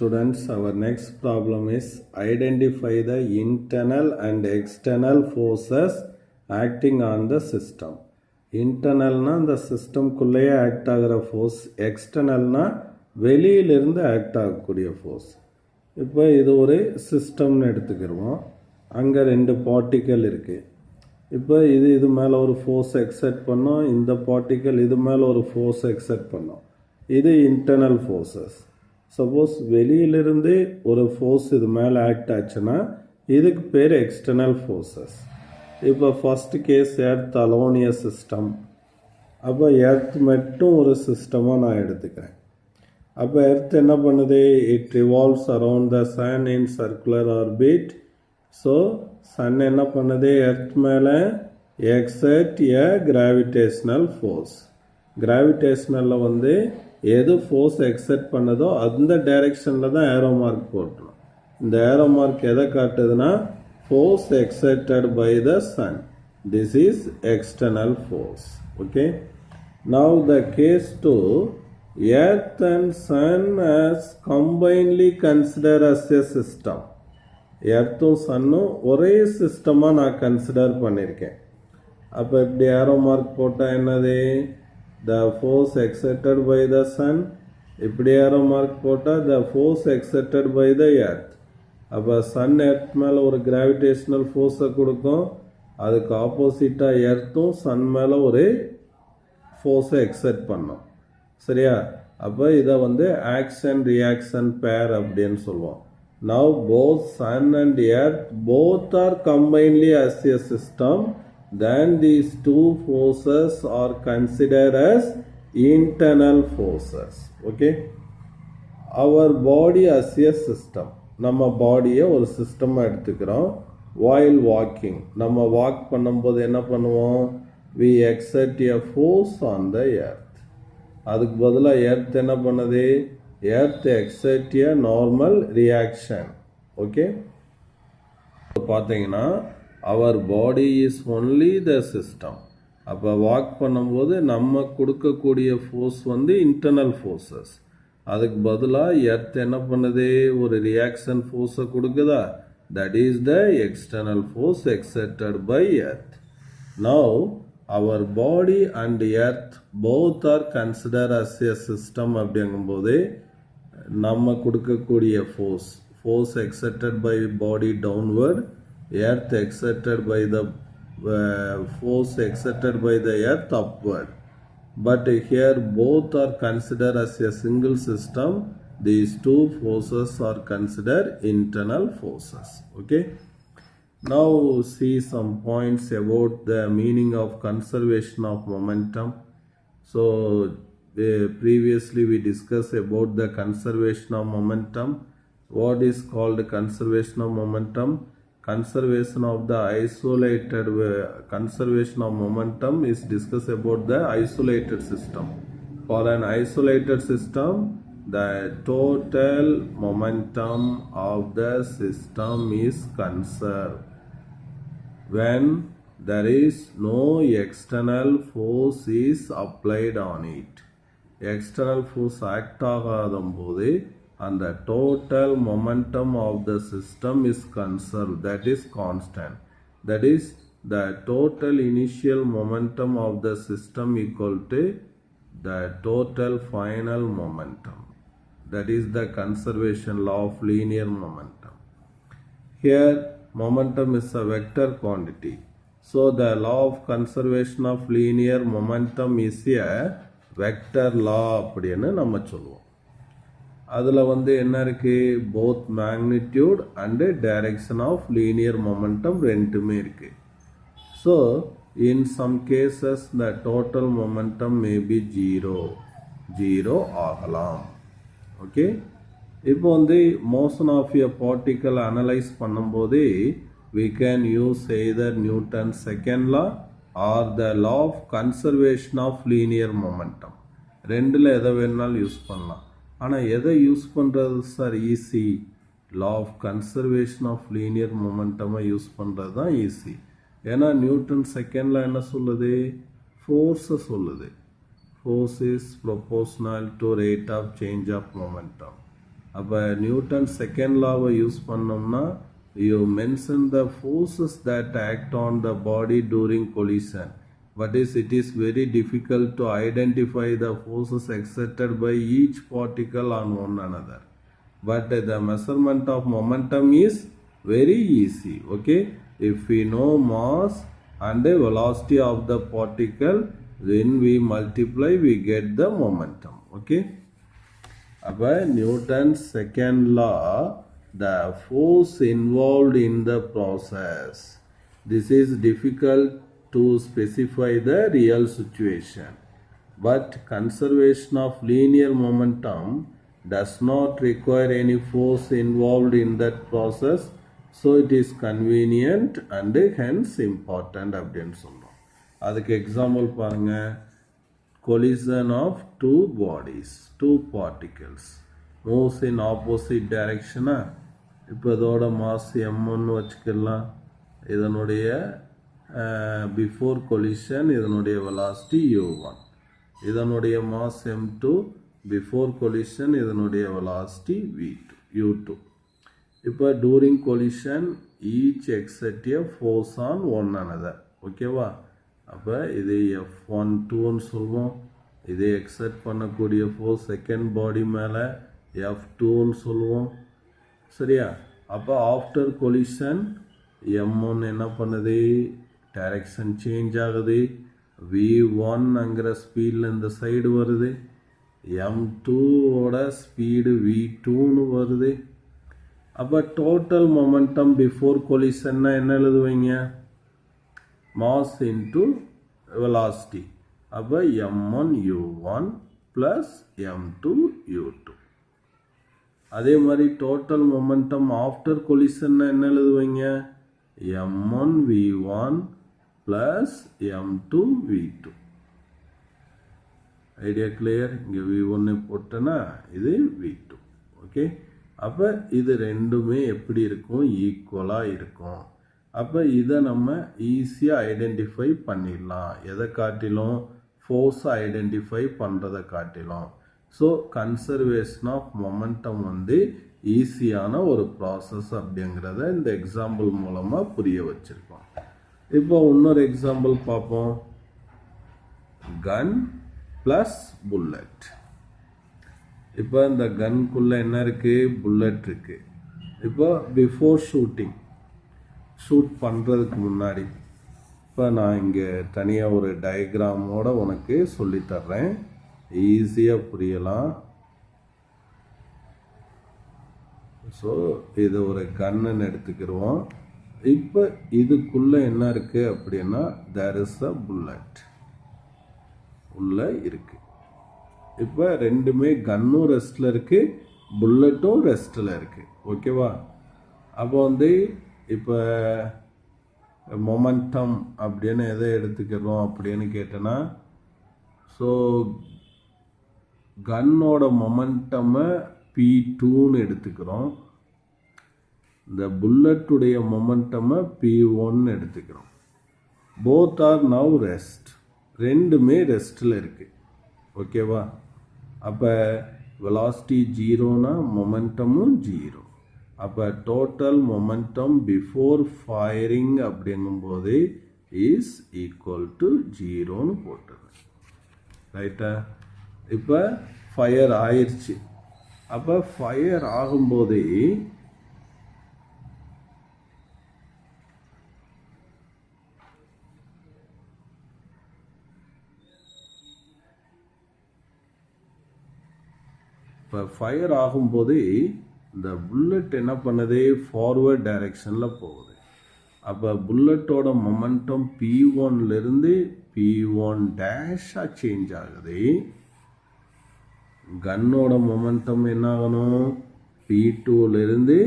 Students, our next problem is identify the internal and external forces acting on the system. இன்டர்னல்னா அந்த சிஸ்டம்குள்ளேயே act ஆகிற force, எக்ஸ்டர்னல்னா வெளியிலிருந்து act ஆகக்கூடிய force. இப்போ இது ஒரு சிஸ்டம்னு எடுத்துக்கிடுவோம். அங்கே ரெண்டு பார்ட்டிக்கல் இருக்குது. இப்போ இது மேலே ஒரு ஃபோர்ஸ் எக்ஸர்ட் பண்ணோம், இந்த பார்ட்டிக்கல் இது மேலே ஒரு ஃபோர்ஸ் எக்ஸர்ட் பண்ணோம். இது இன்டர்னல் ஃபோர்ஸஸ். சப்போஸ் வெளியிலிருந்து ஒரு ஃபோர்ஸ் இது மேலே ஆக்ட் ஆச்சுன்னா இதுக்கு பேர் எக்ஸ்டர்னல் ஃபோர்ஸஸ். இப்போ ஃபஸ்ட் கேஸ் எர்த் அலோனிய சிஸ்டம். அப்போ எர்த் மட்டும் ஒரு சிஸ்டமாக நான் எடுத்துக்கிறேன். அப்போ எர்த் என்ன பண்ணுது? It revolves around the sun in circular orbit. So sun என்ன பண்ணுது? எர்த் மேலே எக்ஸர்ட் எ கிராவிடேஷ்னல் ஃபோர்ஸ். கிராவிடேஷ்னலில் வந்து எது ஃபோர்ஸ் எக்ஸர்ட் பண்ணதோ அந்த டைரெக்ஷனில் தான் ஏரோ மார்க் போட்டுரும். இந்த ஏரோ மார்க் எதை காட்டுதுன்னா force exerted by the sun. This is external force. Okay. Now the case 2, earth and sun as combinedly considered as a system. எர்த்தும் சன்னும் ஒரே சிஸ்டமாக நான் கன்சிடர் பண்ணியிருக்கேன். அப்போ இப்படி ஏரோ மார்க் போட்டால் என்னது? The force exerted by the sun. இப்படி arrow mark போட்டால் the force exerted by the earth. அப்போ சன் எர்த் மேலே ஒரு கிராவிடேஷ்னல் ஃபோர்ஸை கொடுக்கும், அதுக்கு ஆப்போசிட்டாக எர்த்தும் சன் மேலே ஒரு ஃபோர்ஸை எக்ஸர்ட் பண்ணும். சரியா? அப்போ இதை வந்து ஆக்ஷன் ரியாக்ஷன் பேர் அப்படின்னு சொல்லுவோம். Now both sun and earth both are combinely as a system, then these two forces are considered as internal forces. Okay. Our body as a system. நம்ம பாடியை ஒரு சிஸ்டமாக எடுத்துக்கிறோம். வாயில் வாக்கிங், நம்ம வாக் பண்ணும்போது என்ன பண்ணுவோம்? We exert a force on the earth. அதுக்கு பதிலாக எர்த் என்ன பண்ணுது? Earth exert a normal reaction. Okay. பார்த்தீங்கன்னா our body is only the system. அப்போ வாக் பண்ணும்போது நம்ம கொடுக்கக்கூடிய ஃபோர்ஸ் வந்து இன்டர்னல் ஃபோர்ஸஸ். அதுக்கு பதிலாக எர்த் என்ன பண்ணுது? ஒரு ரியாக்ஷன் ஃபோர்ஸை கொடுக்குதா? That is the external force exerted by earth. Now our body and earth both are consider as a system. அப்படிங்கும்போது நம்ம கொடுக்கக்கூடிய force exerted by body downward, earth exerted by the force exerted by the earth upward. But here both are considered as a single system. These two forces are considered internal forces. Okay. Now see some points about the meaning of conservation of momentum. So previously we discussed about the conservation of momentum. What is called conservation of momentum? Conservation of the isolated conservation of momentum is discussed about the isolated system. For an isolated system, the total momentum of the system is conserved when there is no external force is applied on it. External force act ஆகாதம்போது and the total momentum of the system is conserved, that is constant. That is the total initial momentum of the system equal to the total final momentum. That is the conservation law of linear momentum. Here momentum is a vector quantity. So the law of conservation of linear momentum is a vector law அப்படின்னு நம்ம சொல்லுவோம். அதில் வந்து என்ன இருக்குது? Both magnitude and direction of linear momentum ரெண்டுமே இருக்குது. So in some cases the total momentum maybe zero ஆகலாம். ஓகே. இப்போ வந்து motion of a particle analyse பண்ணும்போது we can use either Newton's second law or the law of conservation of linear momentum. ரெண்டில் எதை வேணுனாலும் use பண்ணலாம். ஆனால் எதை யூஸ் பண்ணுறது sir easy? Law of conservation of linear மொமெண்டமை யூஸ் பண்ணுறது தான் ஈஸி. ஏன்னா நியூட்டன் செகண்டில் என்ன சொல்லுது? ஃபோர்ஸை சொல்லுது. Force is proportional to rate of change of momentum. அப்போ நியூட்டன் செகண்ட் லாவை யூஸ் பண்ணோம்னா you mention the forces that act on the body during collision. But it is very difficult to identify the forces exerted by each particle on one another. But the measurement of momentum is very easy. Okay, if we know mass and the velocity of the particle, when we multiply we get the momentum. Okay, அப்போ Newton's second law, the force involved in the process. This is difficult to specify the real situation, but conservation of linear momentum does not require any force involved in that process, so it is convenient and hence important அப்படின்னு சொல்றோம். அதுக்கு example பாருங்க, collision of two bodies, two particles moves in opposite direction. இப்போ இதோட mass m1 வச்சுக்கலாம், இதனுடைய before collision இதனுடைய velocity u1, இதனுடைய மாஸ் m2, பிஃபோர் கொலிஷன் இதனுடைய வெலாசிட்டி v2 u2. இப்போ during collision each exert a force on one another. ஓகேவா? அப்போ இது f12ன்னு சொல்லுவோம். இதை எக்ஸர்ட் பண்ணக்கூடிய ஃபோர்ஸ் செகண்ட் பாடி மேலே f2ன்னு சொல்லுவோம். சரியா? அப்போ ஆஃப்டர் கொலிஷன் m1 என்ன பண்ணுது, டைரக்ஷன் சேஞ்ச் ஆகுது, v1ங்கிற ஸ்பீடில் இந்த சைடு வருது, m2ஓட ஸ்பீடு v2ன்னு வருது. அப்போ டோட்டல் மொமெண்டம் பிஃபோர் கொலிஷன்னா என்ன எழுதுவீங்க, மாஸ் இன்ட்டு வெலாசிட்டி. அப்போ m1 u1 plus m2 u2. அதே மாதிரி டோட்டல் மொமெண்டம் ஆஃப்டர் கொலிஷன்னா என்ன எழுதுவீங்க, m1 v1 plus m2 v2. Idea clear? இங்கே v1 போட்டேன்னா இது v2. ஓகே, அப்போ இது ரெண்டுமே எப்படி இருக்கும், ஈக்குவலாக இருக்கும். அப்போ இதை நம்ம ஈஸியாக ஐடென்டிஃபை பண்ணிடலாம். எதை காட்டிலும், ஃபோர்ஸை ஐடென்டிஃபை பண்ணுறதை காட்டிலும். ஸோ கன்சர்வேஷன் ஆஃப் மொமெண்டம் வந்து ஈஸியான ஒரு ப்ராசஸ் அப்படிங்கிறத இந்த எக்ஸாம்பிள் மூலமாக புரிய வச்சுருக்கோம். இப்போ இன்னொரு எக்ஸாம்பிள் பார்ப்போம். கன் ப்ளஸ் புல்லட். இப்போ இந்த கன்குள்ளே என்ன இருக்குது, புல்லட் இருக்குது. இப்போ பிஃபோர் ஷூட் பண்ணுறதுக்கு முன்னாடி இப்போ நான் இங்கே தனியாக ஒரு டயக்ராமோடு உனக்கு சொல்லித்தர்றேன், ஈஸியாக புரியலாம். ஸோ இது ஒரு கன்னுன்னு எடுத்துக்கிடுவோம். இப்போ இதுக்குள்ளே என்ன இருக்குது அப்படின்னா, தேர் இஸ் அ புல்லட் உள்ளே இருக்குது. இப்போ ரெண்டுமே கன்னும் ரெஸ்ட்டில் இருக்குது, புல்லட்டும் ரெஸ்ட்டில் இருக்குது. ஓகேவா? அப்போ வந்து இப்போ மொமெண்டம் அப்படின்னு எதை எடுத்துக்கிறோம் அப்படின்னு கேட்டோன்னா, ஸோ கன்னோட மொமெண்டமை p2ன்னு எடுத்துக்கிறோம், இந்த புல்லட்டுடைய மொமெண்டமை p1ன்னு எடுத்துக்கிறோம். போத் ஆர் நவ் ரெஸ்ட், ரெண்டுமே ரெஸ்ட்டில் இருக்குது. ஓகேவா? அப்போ வெலாசிட்டி ஜீரோனா மொமெண்டமும் ஜீரோ. அப்போ டோட்டல் மொமெண்டம் பிஃபோர் ஃபயரிங் அப்படிங்கும்போது இஸ் ஈக்குவல் டு ஜீரோன்னு போட்டுருது. ரைட்டா? இப்போ ஃபயர் ஆயிடுச்சு. அப்போ ஃபயர் ஆகும்போதே இந்த புல்லட் என்ன பண்ணுது, ஃபார்வர்ட் டைரெக்ஷனில் போகுது. அப்போ புல்லட்டோட மொமெண்டம் p1லேருந்து p1 டேஷாக சேஞ்ச் ஆகுது. கன்னோட மொமெண்டம் என்ன ஆகணும், p2லேருந்து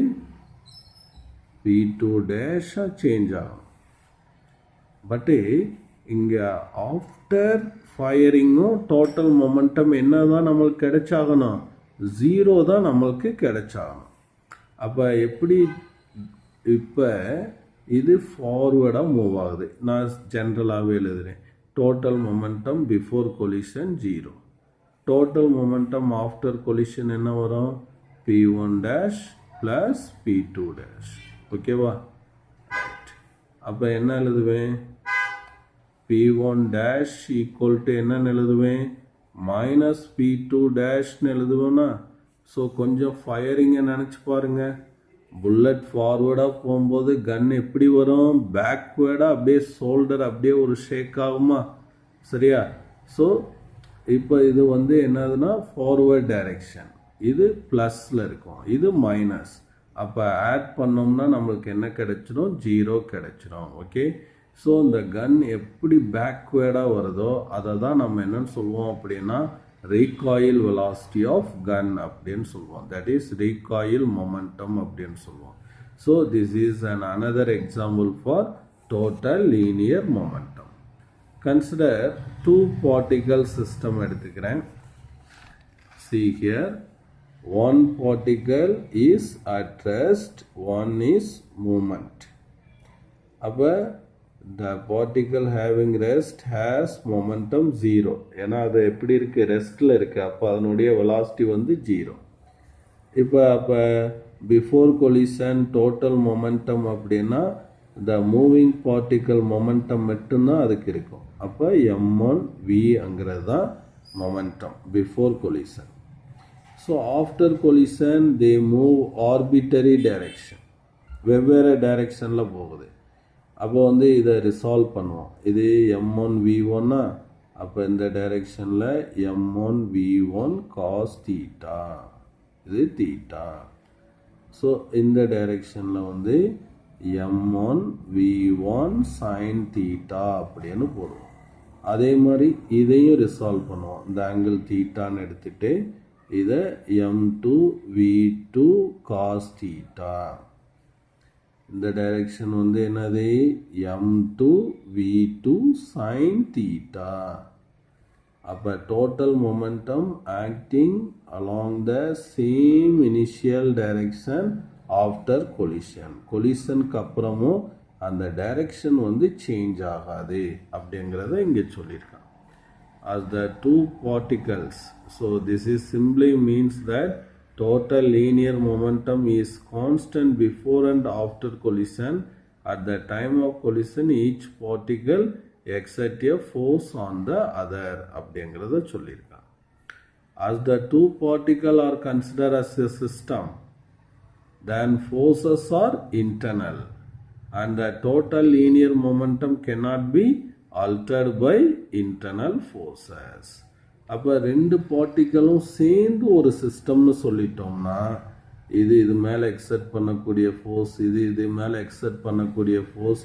p2 டேஷாக சேஞ்ச் ஆகணும். பட்டு இங்கே ஆஃப்டர் ஃபயரிங்கும் டோட்டல் மொமெண்டம் என்ன தான் நம்மளுக்கு கிடைச்சாகணும், ஜீரோ தான் நம்மளுக்கு கிடைச்சாகணும். அப்போ எப்படி, இப்போ இது ஃபார்வர்டாக மூவ் ஆகுது. நான் ஜென்ரலாகவே எழுதுகிறேன். Total momentum before collision zero, total momentum after collision என்ன வரும், P1 dash plus P2 dash. ஓகேவா? அப்போ என்ன எழுதுவேன்? P1 dash equal to என்ன எழுதுவேன்? minus P2 dash எழுதுவேனா? ஸோ கொஞ்சம் ஃபயரிங்கை நினச்சி பாருங்க. புல்லட் ஃபார்வேர்டாக போகும்போது கன் எப்படி வரும்? பேக்வேர்டாக அப்படியே ஷோல்டர் அப்படியே ஒரு ஷேக் ஆகுமா? சரியா? ஸோ இப்போ இது வந்து என்னதுன்னா ஃபார்வேர்ட் டைரெக்ஷன், இது ப்ளஸில் இருக்கும், இது மைனஸ். அப்போ ஆட் பண்ணோம்னா நம்மளுக்கு என்ன கிடைச்சிடும்? 0 கிடைச்சிடும். ஓகே, ஸோ இந்த கன் எப்படி பேக்வேர்டாக வருதோ அதை தான் நம்ம என்னன்னு சொல்லுவோம் அப்படின்னா recoil velocity of gun அப்படின்னு சொல்லுவோம். that is recoil momentum அப்படின்னு சொல்லுவோம். so this is another example for total linear momentum. consider two particle system எடுத்துக்கிறேன். see here, one particle is at rest, one is movement. அப்போ the particle having rest has momentum 0. ஏன்னா அது எப்படி இருக்குது? ரெஸ்ட்டில் இருக்குது. அப்போ அதனுடைய velocity வந்து 0. அப்போ before collision total momentum அப்படின்னா the moving particle momentum மட்டும்தான் அதுக்கு இருக்கும். அப்போ m1v அங்கிறது தான் momentum before collision. so after collision they move arbitrary direction, வெவ்வேறு டைரெக்ஷனில் போகுது. அப்போ வந்து இதை ரிசால்வ் பண்ணுவோம். இது m1v1, அப்போ இந்த டைரெக்ஷனில் m1v1 cos தீட்டா, இது தீட்டா. ஸோ இந்த டைரெக்ஷனில் வந்து m1v1 sin தீட்டா அப்படின்னு போடுவோம். அதே மாதிரி இதையும் ரிசால்வ் பண்ணுவோம். இந்த ஆங்கிள் தீட்டான்னு எடுத்துகிட்டு இதை m2v2 cos தீட்டா. இந்த டைரெக்ஷன் வந்து என்னது? m2v2 sin theta. அப்போ total momentum acting along the same initial direction after collision. கொலிஷனுக்கு அப்புறமும் அந்த டைரெக்ஷன் வந்து சேஞ்ச் ஆகாது அப்படிங்கிறத இங்கே சொல்லியிருக்கான். as the two particles, so this is simply means that total linear momentum is constant before and after collision. At the time of collision each particle exert a force on the other அப்படிங்கிறத சொல்லியிருக்காங்க. as the two particles are considered as a system, then forces are internal and the total linear momentum cannot be altered by internal forces. அப்போ ரெண்டு பார்ட்டிக்கலும் சேர்ந்து ஒரு சிஸ்டம்னு சொல்லிட்டோம்னா இது மேலே exert பண்ணக்கூடிய ஃபோர்ஸ், இது மேலே எக்ஸர்ட் பண்ணக்கூடிய ஃபோர்ஸ்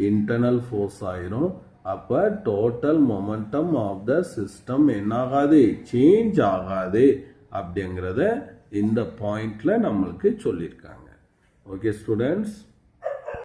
இன்டர்னல் ஃபோர்ஸ் ஆயிரும். அப்போ total momentum of the system என்னாகாது? சேஞ்ச் ஆகாது அப்படிங்கிறத இந்த பாயிண்டில் நம்மளுக்கு சொல்லியிருக்காங்க. Okay students.